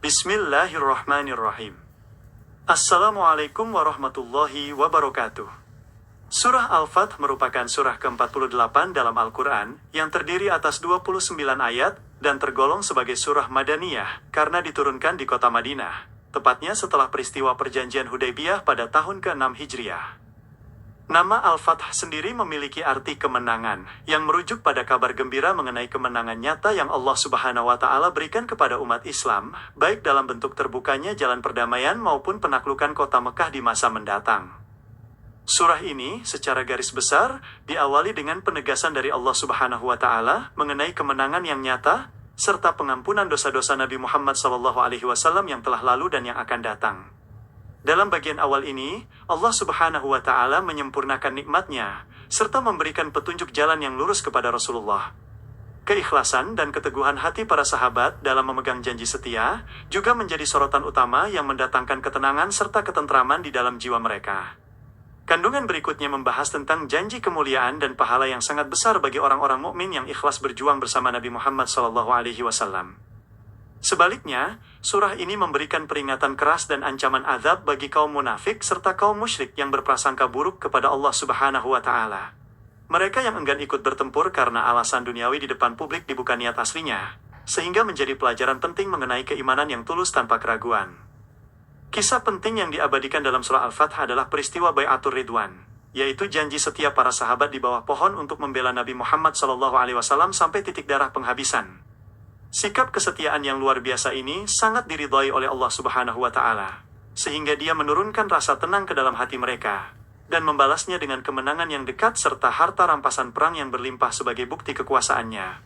Bismillahirrahmanirrahim. Assalamualaikum warahmatullahi wabarakatuh. Surah Al-Fath merupakan surah ke-48 dalam Al-Quran yang terdiri atas 29 ayat dan tergolong sebagai surah Madaniyah karena diturunkan di kota Madinah, tepatnya setelah peristiwa perjanjian Hudaybiyah pada tahun ke-6 Hijriah. Nama Al-Fath sendiri memiliki arti kemenangan, yang merujuk pada kabar gembira mengenai kemenangan nyata yang Allah Subhanahu wa Ta'ala berikan kepada umat Islam, baik dalam bentuk terbukanya jalan perdamaian maupun penaklukan kota Mekah di masa mendatang. Surah ini, secara garis besar, diawali dengan penegasan dari Allah Subhanahu wa Ta'ala mengenai kemenangan yang nyata, serta pengampunan dosa-dosa Nabi Muhammad SAW yang telah lalu dan yang akan datang. Dalam bagian awal ini, Allah Subhanahu wa Ta'ala menyempurnakan nikmatnya, serta memberikan petunjuk jalan yang lurus kepada Rasulullah. Keikhlasan dan keteguhan hati para sahabat dalam memegang janji setia, juga menjadi sorotan utama yang mendatangkan ketenangan serta ketentraman di dalam jiwa mereka. Kandungan berikutnya membahas tentang janji kemuliaan dan pahala yang sangat besar bagi orang-orang mukmin yang ikhlas berjuang bersama Nabi Muhammad SAW. Sebaliknya, surah ini memberikan peringatan keras dan ancaman azab bagi kaum munafik serta kaum musyrik yang berprasangka buruk kepada Allah Subhanahu wa Ta'ala. Mereka yang enggan ikut bertempur karena alasan duniawi di depan publik bukan niat aslinya, sehingga menjadi pelajaran penting mengenai keimanan yang tulus tanpa keraguan. Kisah penting yang diabadikan dalam surah Al-Fath adalah peristiwa Bai'atur Ridwan, yaitu janji setia para sahabat di bawah pohon untuk membela Nabi Muhammad SAW sampai titik darah penghabisan. Sikap kesetiaan yang luar biasa ini sangat diridhai oleh Allah Subhanahu wa Ta'ala, sehingga Dia menurunkan rasa tenang ke dalam hati mereka, dan membalasnya dengan kemenangan yang dekat serta harta rampasan perang yang berlimpah sebagai bukti kekuasaannya.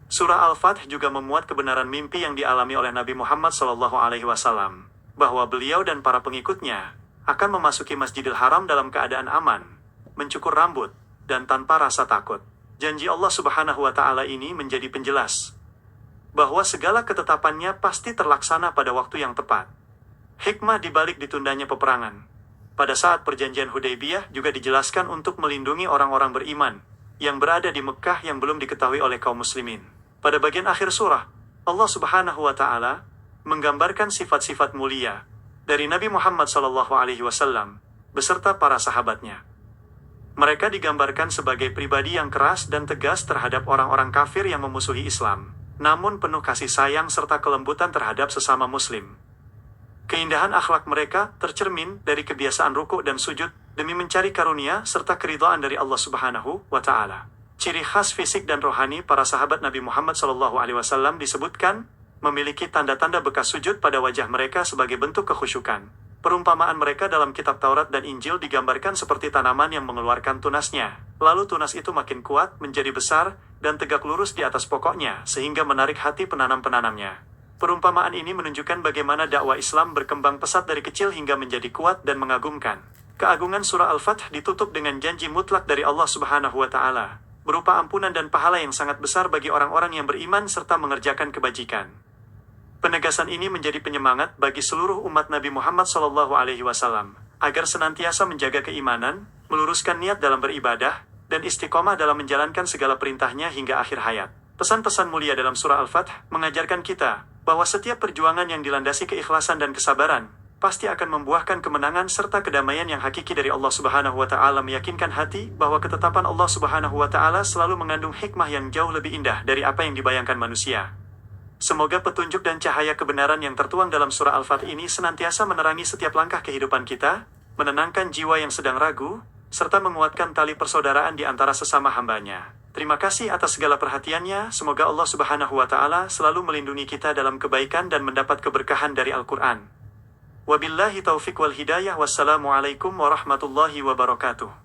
Surah Al-Fath juga memuat kebenaran mimpi yang dialami oleh Nabi Muhammad SAW, bahwa beliau dan para pengikutnya akan memasuki Masjidil Haram dalam keadaan aman, mencukur rambut, dan tanpa rasa takut. Janji Allah Subhanahu wa Ta'ala ini menjadi penjelas bahwa segala ketetapannya pasti terlaksana pada waktu yang tepat. Hikmah dibalik ditundanya peperangan pada saat perjanjian Hudaybiyah juga dijelaskan untuk melindungi orang-orang beriman yang berada di Mekah yang belum diketahui oleh kaum muslimin. Pada bagian akhir surah, Allah Subhanahu wa Ta'ala menggambarkan sifat-sifat mulia dari Nabi Muhammad SAW beserta para sahabatnya. Mereka digambarkan sebagai pribadi yang keras dan tegas terhadap orang-orang kafir yang memusuhi Islam, namun penuh kasih sayang serta kelembutan terhadap sesama muslim. Keindahan akhlak mereka tercermin dari kebiasaan rukuk dan sujud demi mencari karunia serta keridhaan dari Allah Subhanahu wa Ta'ala. Ciri khas fisik dan rohani para sahabat Nabi Muhammad SAW disebutkan memiliki tanda-tanda bekas sujud pada wajah mereka sebagai bentuk kekhusyukan. Perumpamaan mereka dalam kitab Taurat dan Injil digambarkan seperti tanaman yang mengeluarkan tunasnya. Lalu tunas itu makin kuat, menjadi besar, dan tegak lurus di atas pokoknya, sehingga menarik hati penanam-penanamnya. Perumpamaan ini menunjukkan bagaimana dakwah Islam berkembang pesat dari kecil hingga menjadi kuat dan mengagumkan. Keagungan surah Al-Fath ditutup dengan janji mutlak dari Allah Subhanahu wa Ta'ala, berupa ampunan dan pahala yang sangat besar bagi orang-orang yang beriman serta mengerjakan kebajikan. Penegasan ini menjadi penyemangat bagi seluruh umat Nabi Muhammad SAW, agar senantiasa menjaga keimanan, meluruskan niat dalam beribadah, dan istiqomah dalam menjalankan segala perintahnya hingga akhir hayat. Pesan-pesan mulia dalam surah Al-Fath mengajarkan kita bahwa setiap perjuangan yang dilandasi keikhlasan dan kesabaran pasti akan membuahkan kemenangan serta kedamaian yang hakiki dari Allah Subhanahu wa Ta'ala, meyakinkan hati bahwa ketetapan Allah Subhanahu wa Ta'ala selalu mengandung hikmah yang jauh lebih indah dari apa yang dibayangkan manusia. Semoga petunjuk dan cahaya kebenaran yang tertuang dalam surah Al-Fath ini senantiasa menerangi setiap langkah kehidupan kita, menenangkan jiwa yang sedang ragu, serta menguatkan tali persaudaraan di antara sesama hambanya. Terima kasih atas segala perhatiannya. Semoga Allah Subhanahu wa Ta'ala selalu melindungi kita dalam kebaikan dan mendapat keberkahan dari Al-Quran. Wabillahi taufiq wal hidayah. Wassalamualaikum warahmatullahi wabarakatuh.